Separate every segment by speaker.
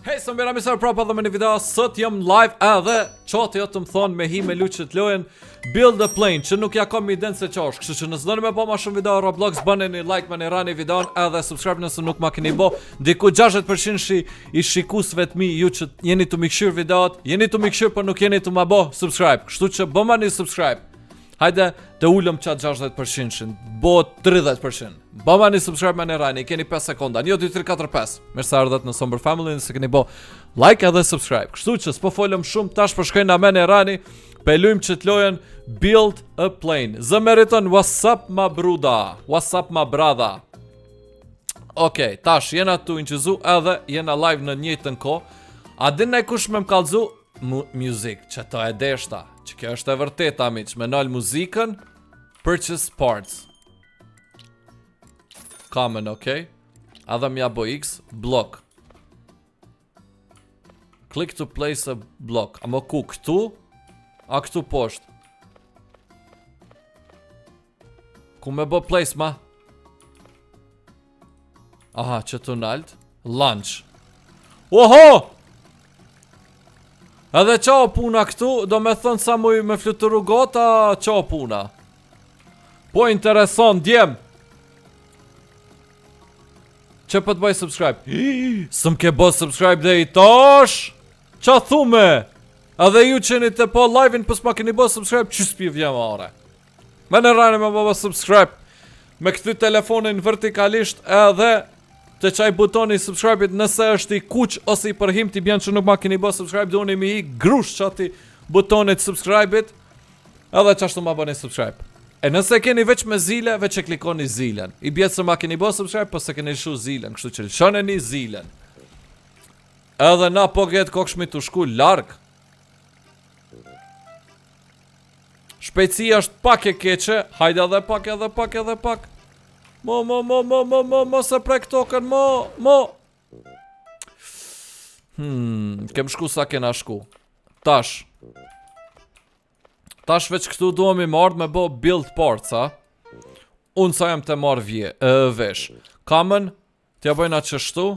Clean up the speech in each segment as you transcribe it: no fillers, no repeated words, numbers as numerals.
Speaker 1: Hej, së mbira misar prapa dhe me një video. Sot jam live edhe qati jo të më thonë me hi me luqë të lojen Build a Plane, që nuk ja kom i den se qa është. Kështu që nësë doni me po ma shumë video Roblox, bëni një like, me një rani videon edhe subscribe nëse nuk ma keni bo. Diku 60% i shikusve të mi, ju që jeni të mikshur videot, jeni të mikshur për nuk jeni të ma bo subscribe. Kështu që bëma një subscribe. Hajde të ullëm qatë 60%, bo 30%. Bëma një subscribe me një rani, keni 5 sekonda, 1, 2, 3, 4, 5. Mirë sa ardhet në Somber Family, nëse keni bo like edhe subscribe. Kështu që s'po folëm shumë, tash përshkojnë me një rani, pelujmë që t'lojen Build a Plane. Zë meriton, what's up ma bruda, what's up ma brada. Okej, tash jena tu inqizu edhe jena live në njëjtën ko. A din ne kush me m'kallzu? Music, që to e deshta. Që kjo është e vërteta, miq, me nal muzikën, purchase parts. Common, okay? Adha mja bo X, block. Click to place a block. A mo ku, këtu? A këtu poshtë? Ku me bo place, ma? Aha, që tu nalt. Launch. Oho! Edhe qao puna këtu, do me thënë sa muj me fluturu gota, qao puna. Po intereson, djem. Që për të bëj subscribe? Sëm ke bo subscribe dhe i tosh? Qa thume? Edhe ju qeni të po live-in pës ma keni bo subscribe, që s'pi vjem are. Me në rani me bo subscribe. Me këty telefonin vertikalisht edhe të qaj butoni subscribe-it nëse është i kuq ose i përhim t'i bjen që nuk ma keni bo subscribe, do unë mi i grush që ati butonit subscribe-it edhe qashtu ma bëni subscribe. E nëse keni veç me zile, veç e klikoni zilen. I bjetë se ma keni bo subscribe, po se keni shu zilen, kështu që lëshoneni zilen. Edhe na po gjetë kokshmi të shku larg. Shpejtësia është pak e keqe, hajde edhe pak, edhe pak, edhe pak. Mo, se prek token, mo. Kem shku sa kena shku. Tash veç këtu duhem i marrë me bo build parts, a? Unë sa jam të marrë vesh. Common, t'ja bëjna qështu.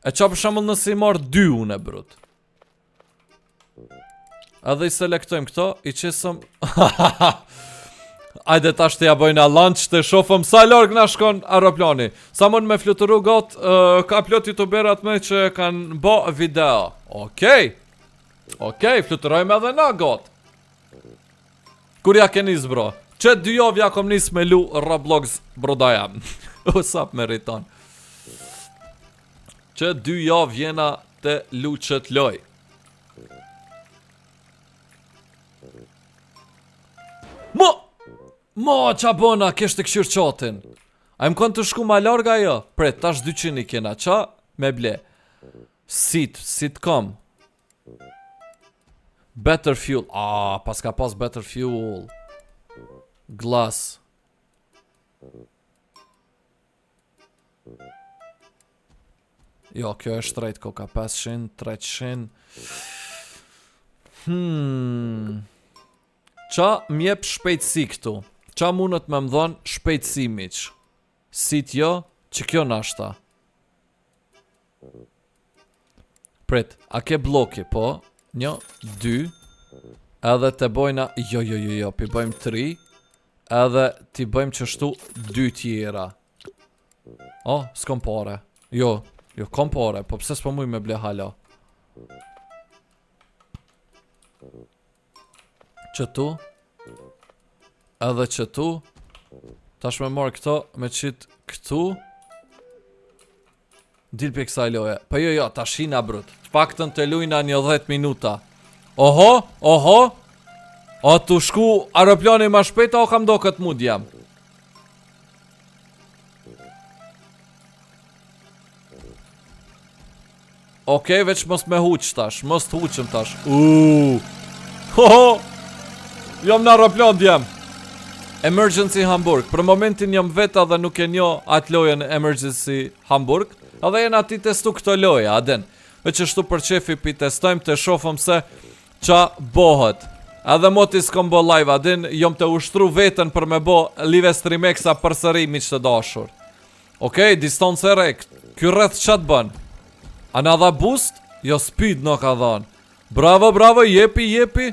Speaker 1: E qa për shembull nëse i marrë 2 unë e brut. Edhe i selektojmë këto, i qesëm... Ajde tash të ja bëjna launch të shofëm sa larg na shkon aeroplani. Sa mund me fluturu got, ka plot youtuberat me që kanë bo video. Okej, fluturojme edhe na got. Kur ja keni zbro? Që 2 javë ja kom nis me lu Roblox broda jam. O sap meriton. Që 2 javë jena të lu që t'loj. Mo, qa bona, kesh të këshur qatin. A im kon të shku ma larga jo? Pre, tash 200 i kena, qa? Me ble. Sitcom. Better fuel. Pas ka pas better fuel. Glass. Jo, kjo është drejt koka 500, 300. Qa mjep shpejtësi këtu? Qa mundet me më dhonë shpejtësi miq? Sit jo, që kjo nashta. Prit, a ke bloki, po? 1, 2. Edhe të bojna, jo, pi bëjmë 3. Edhe ti bëjmë qështu 2 tjera. O, s'kom pare. Jo, kom pare, po pse s'po muj me ble hala? Qëtu? Edhe qëtu? Tash me marrë këto, me qitë këtu. Dil për kësaj loje. Po jo, tash hina brut. Të paktën të lujna një 10 minuta. Oho. O të shku aeroplani ma shpejta o kam do këtë mund jam. Okej, veç mos me huq tash. Mos të huqëm tash. Jam në aeroplan djem. Emergency Hamburg. Për momentin jam veta dhe nuk e njo atë lojen Emergency Hamburg. Edhe jena ti testu këto loja, aden. Veç ështu për qefi pi testojmë të shofëm se qa bohet. Edhe moti s'kom bo live, aden jom të ushtru vetën për me bo live streamexa për sëri miq të dashur. Okej, distancë e rekt. Ky rreth qa të bën? A na dha boost? Jo, speed nuk ka dhon. Bravo, bravo, jepi.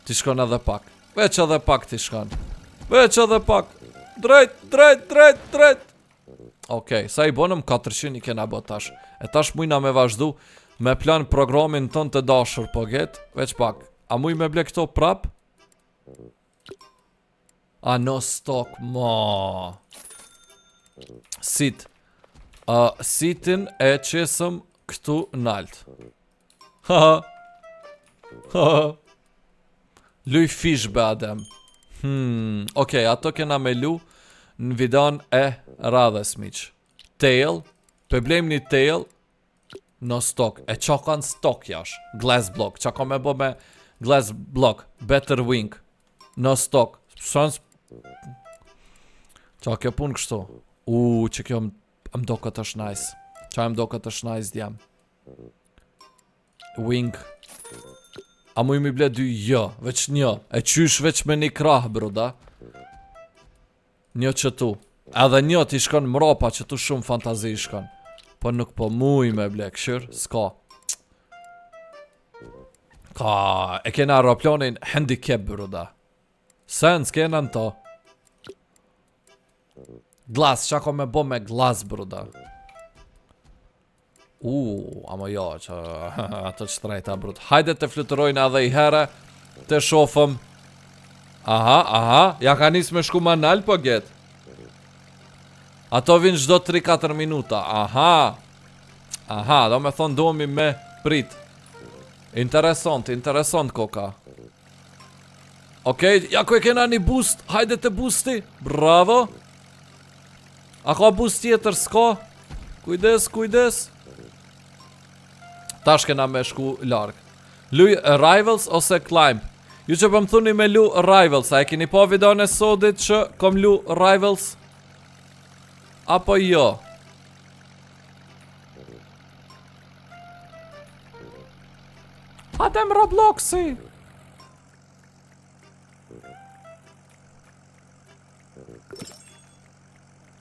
Speaker 1: Ti shkon edhe pak. Veç edhe pak ti shkon. Veç edhe pak. Drejt. Okej, sa i bonëm 400 i kena bë tash. E tash mujna me vazhdu me plan programin ton të dashur, po get. Veç pak. A muj me ble këto prap? A no stock, ma. Sit. Sitin e qesëm këtu nalt. Luj fish be Adem. Okej, ato kena me lu në videon e radhes miq. Tail. Pëblem një tail. No stock. E qa kanë stock jash. Glass block. Qa ka me bo me glass block. Better wing. No stock. Shans. Qa kjo pun kështu. Që kjo më do këtë është nice. Qa më do këtë është nice djam. Wing. A mu i mi ble dy? Jo. Veç një. E qysh veç me një krah broda. Një që tu. Edhe një ti shkon mropa që tu shumë fantazi shkon. Po nuk po muj me ble këshir. Ska. E kena aeroplanin handicap broda. Sen s'kena në to. Glass, qa ko me bo me glass broda. Ama jo, që atë shtrejta brud. Hajde të fluturojnë edhe i here. Të shofëm. Aha, ja ka nis me shku ma nal po get. Ato vinë gjdo 3-4 minuta. Aha, do me thonë domi me prit. Interesant koka. Okej, ja ku e kena një boost. Hajde të boosti. Bravo. A ka boost tjetër s'ka? Kujdes. Tash kena me shku larg. Luj Rivals ose Climb. Ju që pëm thuni me lu Rivals. A e kini po videon e sodit që kom lu Rivals? Apo jo? Adem Robloxi.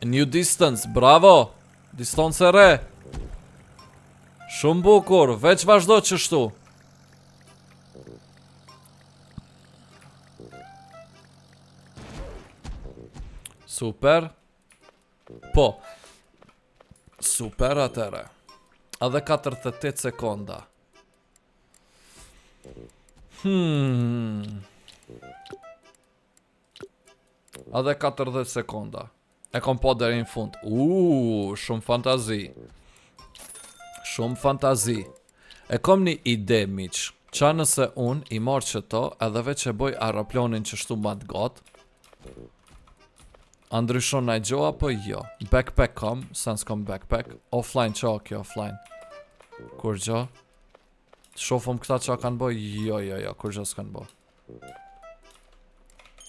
Speaker 1: New distance, bravo. Distance e re. Shumë bukur, veç vazhdo qështu. Super. Po. Super atere. Edhe 48 sekonda. Edhe 40 sekonda. E kom po deri në fund. Shumë fantazi. Shumë fantazi. E kom një ide miq. Qa nëse unë i marrë që to edhe veç e boj aeroplanin që shtu mat got. Andryshon na i gjo apo jo. Backpack kom. Sans kom backpack. Offline qa kjo offline. Kur gjo. Shofëm këta qa kanë boj. Jo. Kur gjo s'kanë boj.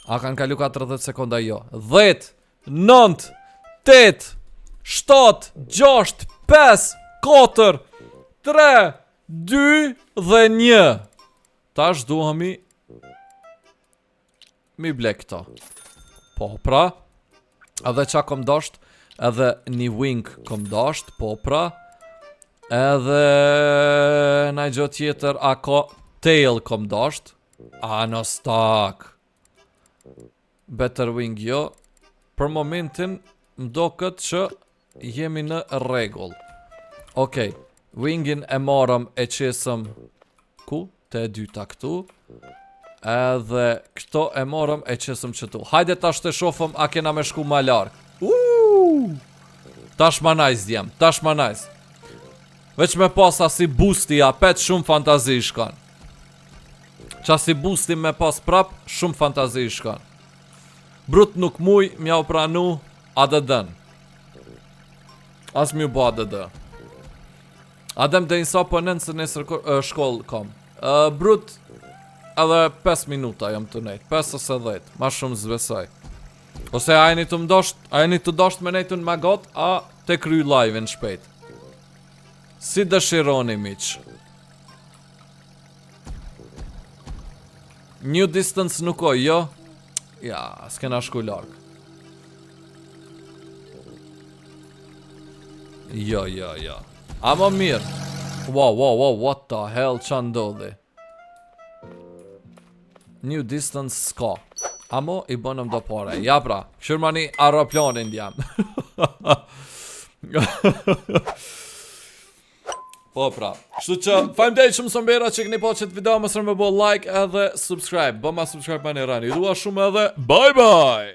Speaker 1: A kanë kalu 40 sekonda jo. 10 9 8 7 6 5 4 3 2 dhe 1. Tash duhemi mi ble këto. Po pra. Edhe qa kom dasht. Edhe një wing kom dasht. Po pra. Edhe në gjë tjetër. A ka tail kom dasht. A në stak. Better wing jo. Për momentin mdo këtë që jemi në regull. Okej, wingin e marëm e qesëm ku? Te e dyta këtu. Edhe këto e marëm e qesëm qëtu. Hajde tash të shofëm a kena me shku ma larg. Tash ma nice djem, tash ma nice. Veç me pas asi boosti apet shumë fantazi shkan. Qa si boosti me pas prap shumë fantazi shkan. Brut nuk muj, mja u pranu ADD-n. As mju bo ADD. Adem dhe insa për nënë se nesër shkoll kom. Brut, edhe 5 minuta jam të nejt. 5 ose 10, ma shumë zvesaj. Ose a e një të dosht me nejtu në magot, a te kry live në shpejt. Si dëshironi miq. New distance nuk o, jo? Ja, s'kena shku larg. Jo. A më mirë. Wow, what the hell që ndodhi? New distance s'ka. Amo i bënëm do pare. Ja pra, shërmani aeroplanin jam. Po pra, kështu që faleminderit shumë sombera që keni pa qëtë video, mësër me bo like edhe subscribe. Bëma subscribe pa një rani. Dua shumë edhe bye bye!